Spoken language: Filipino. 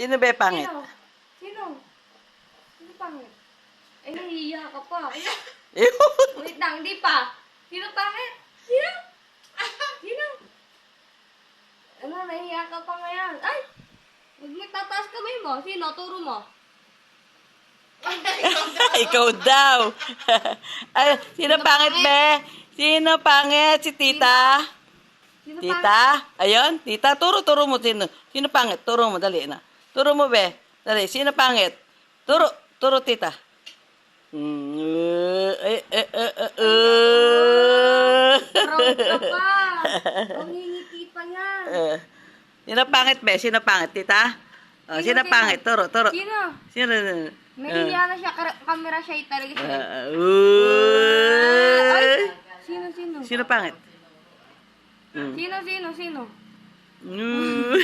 Sino ba yung pangit? Sino? Sino? Sino pangit? Ay, nahihiya ka pa. Wait lang, di pa. Sino pangit? Sino? Sino? Ano, nahihiya ka pa ngayon? Ay! Huwag magtataas kamay mo. Sino? Turo mo. Ikaw daw. Ay, sino pangit, be? Sino pangit? Si tita? Sino pangit? Tita? Ayun, tita. Turo mo. Sino pangit? Turo mo, dali na. Turo mo, be. Dali, sino pangit? Turo, tita. Proud ka pa. Pangingiti pa yan. Sino pangit, be? Sino pangit, tita? Oh, sino pangit? Turo. Sino? Sino? Nahihiya na siya. Camera shy talaga siya. Ay! Sino? Sino pangit? Sino? Mm.